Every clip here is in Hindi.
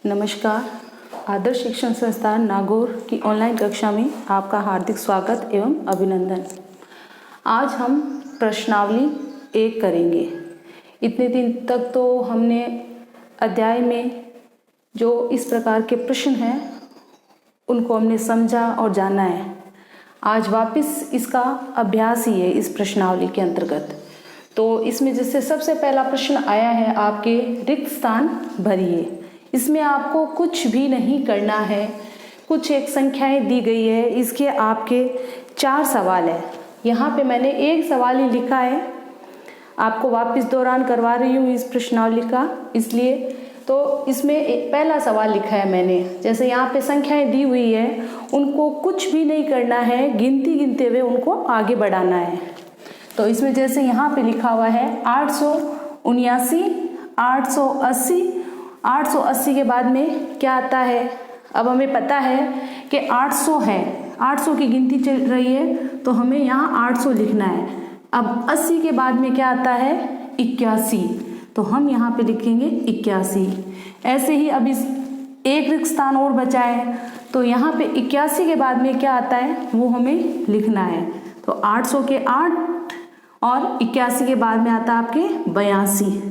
नमस्कार। आदर्श शिक्षण संस्थान नागौर की ऑनलाइन कक्षा में आपका हार्दिक स्वागत एवं अभिनंदन। आज हम प्रश्नावली 1 करेंगे। इतने दिन तक तो हमने अध्याय में जो इस प्रकार के प्रश्न हैं उनको हमने समझा और जाना है। आज वापस इसका अभ्यास ही है इस प्रश्नावली के अंतर्गत। तो इसमें जैसे सबसे पहला प्रश्न आया है, आपके रिक्त स्थान भरिए। इसमें आपको कुछ भी नहीं करना है। कुछ एक संख्याएं दी गई है, इसके आपके 4 सवाल है। यहाँ पे मैंने एक सवाल ही लिखा है, आपको वापस दौरान करवा रही हूँ इस प्रश्नावली का, इसलिए तो इसमें पहला सवाल लिखा है मैंने। जैसे यहाँ पे संख्याएं दी हुई है, उनको कुछ भी नहीं करना है, गिनती गिनते हुए उनको आगे बढ़ाना है। तो इसमें जैसे यहाँ पे लिखा हुआ है 879, 880, 880 के बाद में क्या आता है। अब हमें पता है कि 800 है, 800 की गिनती चल रही है, तो हमें यहाँ 800 लिखना है। अब 80 के बाद में क्या आता है, 81, तो हम यहाँ पे लिखेंगे 81। ऐसे ही अब इस एक रिक्त स्थान और बचा है, तो यहाँ पे 81 के बाद में क्या आता है वो हमें लिखना है। तो 800 के 8 और 81 के बाद में आता है आपके 82,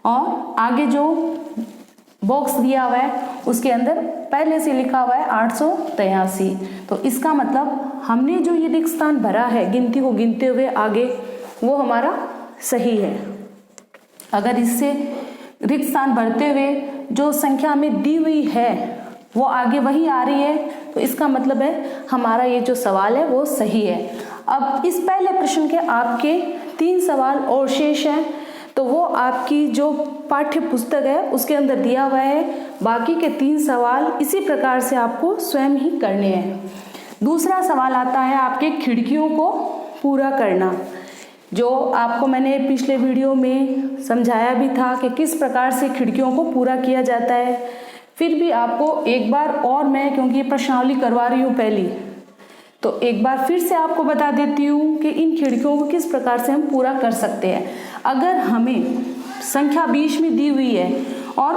और आगे जो बॉक्स दिया हुआ है उसके अंदर पहले से लिखा हुआ है 883। तो इसका मतलब हमने जो ये रिक्त स्थान भरा है गिनती को गिनते हुए आगे, वो हमारा सही है। अगर इससे रिक्त स्थान भरते हुए जो संख्या हमें दी हुई है वो आगे वही आ रही है, तो इसका मतलब है हमारा ये जो सवाल है वो सही है। अब इस पहले प्रश्न के आपके 3 सवाल और शेष हैं, तो वो आपकी जो पाठ्य पुस्तक है उसके अंदर दिया हुआ है। बाकी के 3 सवाल इसी प्रकार से आपको स्वयं ही करने हैं। दूसरा सवाल आता है आपके खिड़कियों को पूरा करना, जो आपको मैंने पिछले वीडियो में समझाया भी था कि किस प्रकार से खिड़कियों को पूरा किया जाता है। फिर भी आपको एक बार और मैं, क्योंकि ये प्रश्नावली करवा रही हूँ पहली, तो एक बार फिर से आपको बता देती हूँ कि इन खिड़कियों को किस प्रकार से हम पूरा कर सकते हैं। अगर हमें संख्या बीच में दी हुई है और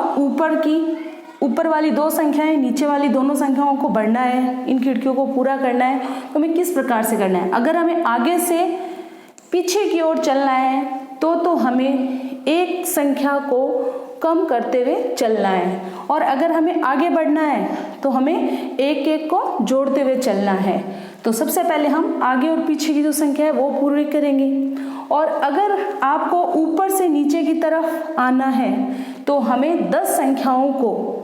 ऊपर वाली 2 संख्याएं, नीचे वाली दोनों संख्याओं को बढ़ना है, इन खिड़कियों को पूरा करना है, तो हमें किस प्रकार से करना है। अगर हमें आगे से पीछे की ओर चलना है तो हमें एक संख्या को कम करते हुए चलना है, और अगर हमें आगे बढ़ना है तो हमें एक एक को जोड़ते हुए चलना है। तो सबसे पहले हम आगे और पीछे की जो संख्या है वो पूरी करेंगे, और अगर आपको ऊपर से नीचे की तरफ आना है तो हमें 10 संख्याओं को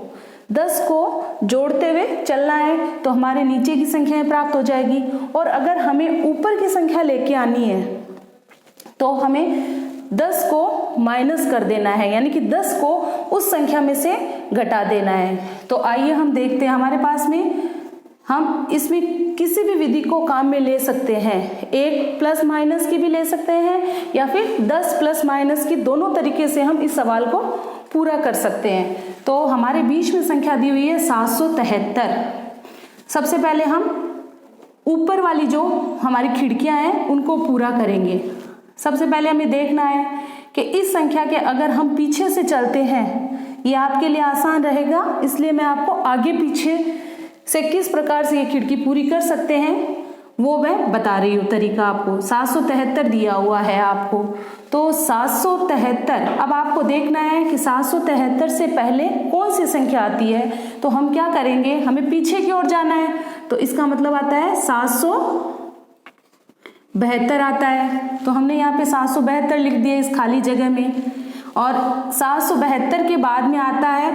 10 को जोड़ते हुए चलना है, तो हमारे नीचे की संख्याएं प्राप्त हो जाएगी। और अगर हमें ऊपर की संख्या लेके आनी है तो हमें 10 को माइनस कर देना है, यानी कि 10 को उस संख्या में से घटा देना है। तो आइए हम देखते हैं हमारे पास में, हम इसमें किसी भी विधि को काम में ले सकते हैं। 1 प्लस माइनस की भी ले सकते हैं, या फिर 10 प्लस माइनस की, दोनों तरीके से हम इस सवाल को पूरा कर सकते हैं। तो हमारे बीच में संख्या दी हुई है 773। सबसे पहले हम ऊपर वाली जो हमारी खिड़कियां हैं उनको पूरा करेंगे। सबसे पहले हमें देखना है कि इस संख्या के अगर हम पीछे से चलते हैं, ये आपके लिए आसान रहेगा, इसलिए मैं आपको आगे पीछे से किस प्रकार से ये खिड़की पूरी कर सकते हैं वो मैं बता रही हूँ तरीका आपको। 773 दिया हुआ है आपको, तो 773। अब आपको देखना है कि 773 से पहले कौन सी संख्या आती है, तो हम क्या करेंगे, हमें पीछे की ओर जाना है, तो इसका मतलब आता है 772 आता है। तो हमने यहाँ पे 772 लिख दिया इस खाली जगह में, और 772 के बाद में आता है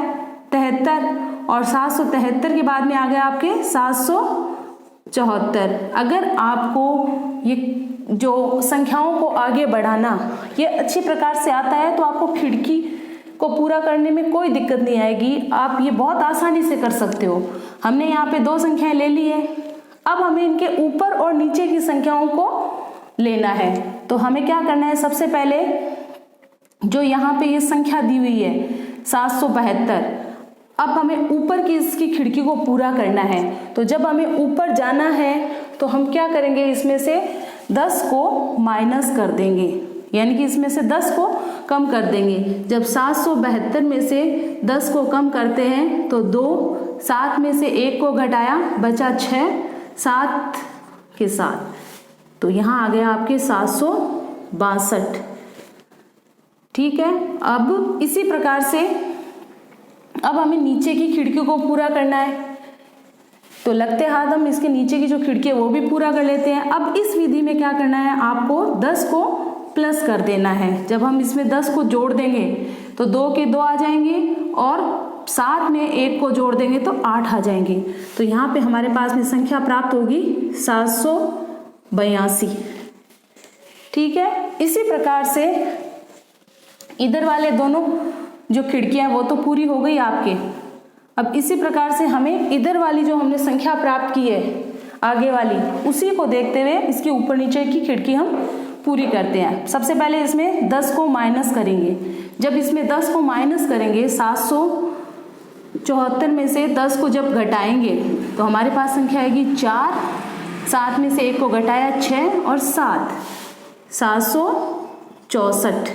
73, और 773 के बाद में आ गया आपके 774। अगर आपको ये जो संख्याओं को आगे बढ़ाना ये अच्छी प्रकार से आता है तो आपको खिड़की को पूरा करने में कोई दिक्कत नहीं आएगी, आप ये बहुत आसानी से कर सकते हो। हमने यहाँ पे 2 संख्याएं ले ली है, अब हमें इनके ऊपर और नीचे की संख्याओं को लेना है। तो हमें क्या करना है, सबसे पहले जो यहाँ पे ये संख्या दी हुई है 772, अब हमें ऊपर की इसकी खिड़की को पूरा करना है। तो जब हमें ऊपर जाना है तो हम क्या करेंगे, इसमें से 10 को माइनस कर देंगे, यानी कि इसमें से 10 को कम कर देंगे। जब 772 में से 10 को कम करते हैं तो 2, 7 में से 1 को घटाया, बचा 6, 7 के साथ, तो यहाँ आ गया आपके 762। ठीक है। अब इसी प्रकार से अब हमें नीचे की खिड़कियों को पूरा करना है, तो लगते हाथ हम इसके नीचे की जो खिड़की है वो भी पूरा कर लेते हैं। अब इस विधि में क्या करना है, आपको 10 को प्लस कर देना है। जब हम इसमें 10 को जोड़ देंगे तो 2 के 2 आ जाएंगे और 7 में 1 को जोड़ देंगे तो 8 आ जाएंगे। तो यहाँ पे हमारे पास में संख्या प्राप्त होगी 782। ठीक है। इसी प्रकार से इधर वाले दोनों जो खिड़कियां वो तो पूरी हो गई आपके। अब इसी प्रकार से हमें इधर वाली जो हमने संख्या प्राप्त की है आगे वाली, उसी को देखते हुए इसके ऊपर नीचे की खिड़की हम पूरी करते हैं। सबसे पहले इसमें 10 को माइनस करेंगे। जब इसमें 10 को माइनस करेंगे, 774 में से 10 को जब घटाएंगे तो हमारे पास संख्या आएगी 4, 7 में से 1 को घटाया 6 और 7, 764।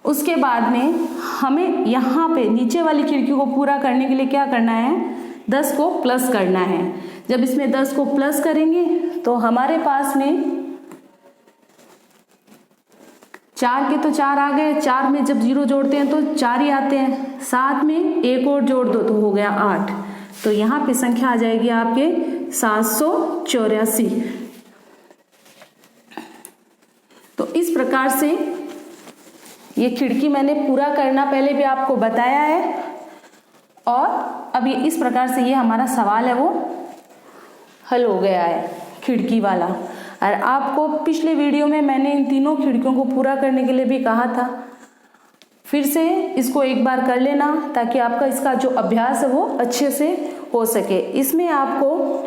उसके बाद में हमें यहाँ पे नीचे वाली खिड़की को पूरा करने के लिए क्या करना है, 10 को प्लस करना है। जब इसमें 10 को प्लस करेंगे तो हमारे पास में 4 के तो 4 आ गए, 4 में जब 0 जोड़ते हैं तो 4 ही आते हैं, 7 में 1 और जोड़ दो तो हो गया 8। तो यहाँ पे संख्या आ जाएगी आपके 784। तो इस प्रकार से ये खिड़की मैंने पूरा करना पहले भी आपको बताया है, और अब ये इस प्रकार से ये हमारा सवाल है वो हल हो गया है खिड़की वाला। और आपको पिछले वीडियो में मैंने इन तीनों खिड़कियों को पूरा करने के लिए भी कहा था। फिर से इसको एक बार कर लेना ताकि आपका इसका जो अभ्यास है वो अच्छे से हो सके। इसमें आपको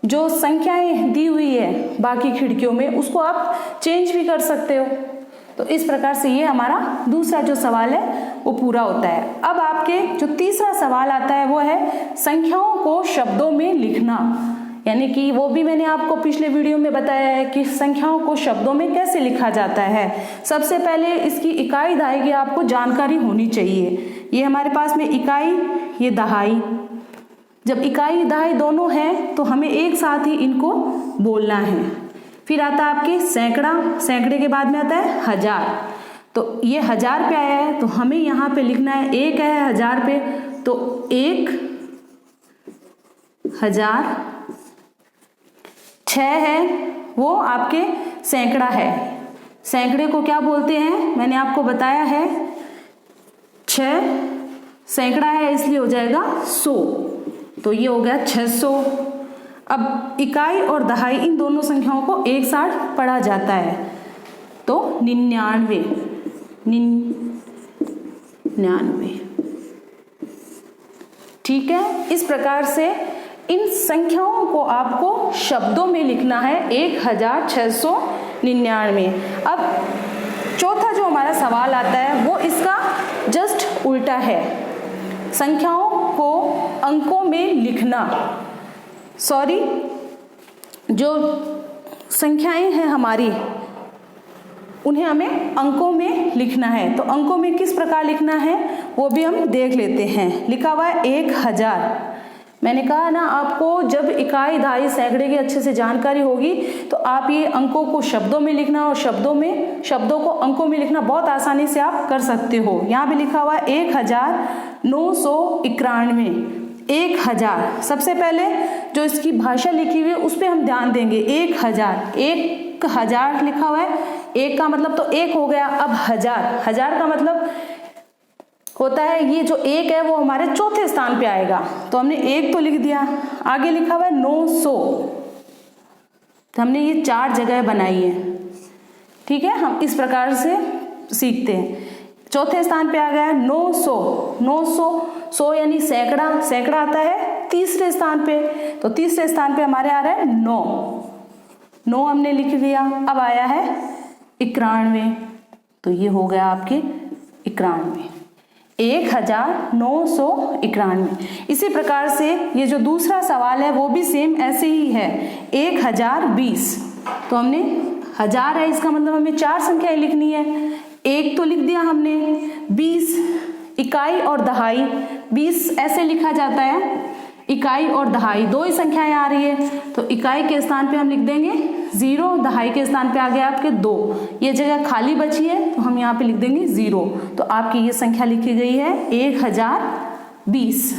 जो संख्याएं दी हुई है बाकी खिड़कियों में उसको आप चेंज भी कर सकते हो। तो इस प्रकार से ये हमारा दूसरा जो सवाल है वो पूरा होता है। अब आपके जो तीसरा सवाल आता है वो है संख्याओं को शब्दों में लिखना, यानी कि वो भी मैंने आपको पिछले वीडियो में बताया है कि संख्याओं को शब्दों में कैसे लिखा जाता है। सबसे पहले इसकी इकाई दहाई की आपको जानकारी होनी चाहिए। ये हमारे पास में इकाई, ये दहाई। जब इकाई दहाई दोनों हैं तो हमें एक साथ ही इनको बोलना है। फिर आता है आपके सैकड़ा, सैकड़े के बाद में आता है हजार। तो ये 1000 पे आया है तो हमें यहाँ पे लिखना है, 1 है 1000 पे तो 1000। 6 है वो आपके सैकड़ा है। सैकड़े को क्या बोलते हैं मैंने आपको बताया है, 6 सैकड़ा है इसलिए हो जाएगा 100, तो ये हो गया 600। अब इकाई और दहाई इन दोनों संख्याओं को एक साथ पढ़ा जाता है तो 99। ठीक है। इस प्रकार से इन संख्याओं को आपको शब्दों में लिखना है, 1699। अब चौथा जो हमारा सवाल आता है वो इसका जस्ट उल्टा है, संख्याओं को अंकों में लिखना। जो संख्याएं हैं हमारी उन्हें हमें अंकों में लिखना है। तो अंकों में किस प्रकार लिखना है वो भी हम देख लेते हैं। लिखा हुआ है 1000। मैंने कहा ना आपको जब इकाई दहाई सैकड़े की अच्छे से जानकारी होगी तो आप ये अंकों को शब्दों में लिखना और शब्दों को अंकों में लिखना बहुत आसानी से आप कर सकते हो। यहाँ पे लिखा हुआ है 1991। 1000 सबसे पहले जो इसकी भाषा लिखी हुई है उस पर हम ध्यान देंगे। 1000 लिखा हुआ है, 1 का मतलब तो 1 हो गया। अब 1000 का मतलब होता है ये जो 1 है वो हमारे चौथे स्थान पे आएगा, तो हमने 1 तो लिख दिया। आगे लिखा हुआ है 900, तो हमने ये 4 जगह बनाई है। ठीक है, हम इस प्रकार से सीखते हैं। चौथे स्थान पे आ गया 900 यानी सैकड़ा, सैकड़ा आता है तीसरे स्थान पे, तो तीसरे स्थान पे हमारे आ रहा है 9 हमने लिख दिया। अब आया है 91, तो ये हो गया आपके 91, 1991। इसी प्रकार से ये जो दूसरा सवाल है वो भी सेम ऐसे ही है, 1020। तो हमने 1000 है, इसका मतलब हमें 4 संख्याएं लिखनी है। एक तो लिख दिया हमने, 20 इकाई और दहाई, 20 ऐसे लिखा जाता है, इकाई और दहाई दो ही संख्याएं आ रही है, तो इकाई के स्थान पे हम लिख देंगे 0, दहाई के स्थान पे आ गया आपके 2, ये जगह खाली बची है तो हम यहाँ पे लिख देंगे 0। तो आपकी ये संख्या लिखी गई है 1020।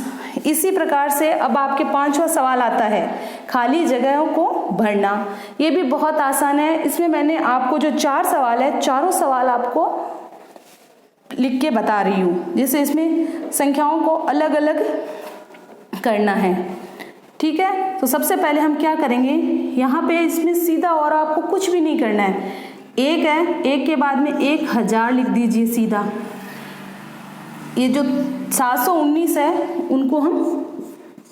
इसी प्रकार से अब आपके 5वां सवाल आता है, खाली जगहों को भरना। ये भी बहुत आसान है, इसमें मैंने आपको जो 4 सवाल है, चारों सवाल आपको लिख के बता रही हूँ, जैसे इसमें संख्याओं को अलग अलग करना है। ठीक है, तो सबसे पहले हम क्या करेंगे, यहाँ पे इसमें सीधा और आपको कुछ भी नहीं करना है, एक है, एक के बाद में 1000 लिख दीजिए सीधा। ये जो 719 है उनको हम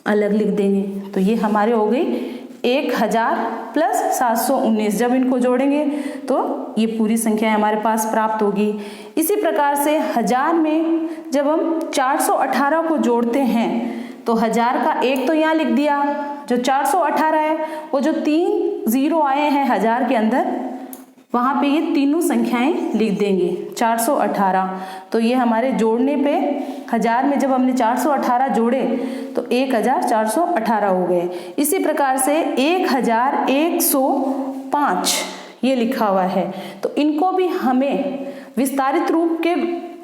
अलग लिख देंगे, तो ये हमारे हो गई 1000 प्लस 719। जब इनको जोड़ेंगे तो ये पूरी संख्या हमारे पास प्राप्त होगी। इसी प्रकार से 1000 में जब हम 418 को जोड़ते हैं तो 1000 का एक तो यहाँ लिख दिया, जो 418 है वो जो 3 0 आए हैं 1000 के अंदर, वहाँ पे ये तीनों संख्याएं लिख देंगे 418। तो ये हमारे जोड़ने पे 1000 में जब हमने 418 जोड़े तो 1418 हो गए। इसी प्रकार से 1105 ये लिखा हुआ है, तो इनको भी हमें विस्तारित रूप के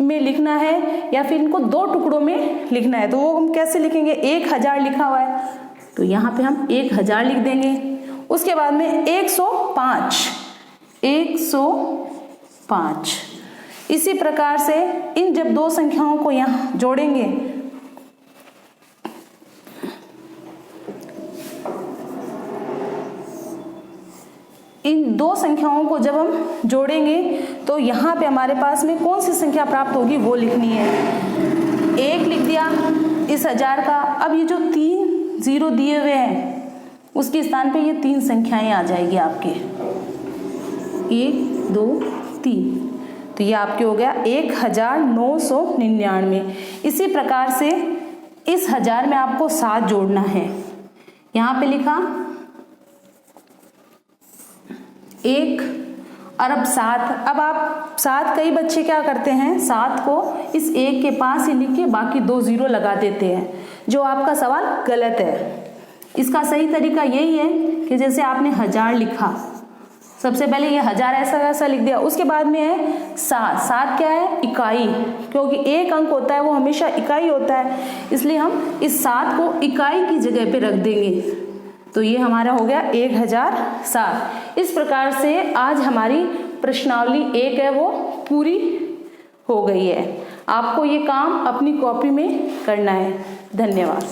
में लिखना है या फिर इनको 2 टुकड़ों में लिखना है, तो वो हम कैसे लिखेंगे, 1000 लिखा हुआ है तो यहाँ पे हम 1000 लिख देंगे। उसके बाद में 105 इसी प्रकार से इन जब 2 संख्याओं को यहाँ जोड़ेंगे इन 2 संख्याओं को जब हम जोड़ेंगे तो यहाँ पे हमारे पास में कौन सी संख्या प्राप्त होगी वो लिखनी है। 1 लिख दिया इस 1000 का, अब ये जो 3 0 दिए हुए हैं उसके स्थान पे ये 3 संख्याएं आ जाएगी आपके, 1 2 3, तो ये आपके हो गया 1999। इसी प्रकार से इस 1000 में आपको 7 जोड़ना है, यहाँ पे लिखा 1 अरब 7। अब आप 7 कई बच्चे क्या करते हैं, 7 को इस 1 के पास ही लिख के बाकी 2 0 लगा देते हैं, जो आपका सवाल गलत है। इसका सही तरीका यही है कि जैसे आपने 1000 लिखा, सबसे पहले ये 1000 ऐसा लिख दिया, उसके बाद में है 7 क्या है, इकाई, क्योंकि एक अंक होता है वो हमेशा इकाई होता है, इसलिए हम इस 7 को इकाई की जगह पे रख देंगे, तो ये हमारा हो गया 1007। इस प्रकार से आज हमारी प्रश्नावली 1 है वो पूरी हो गई है। आपको ये काम अपनी कॉपी में करना है। धन्यवाद।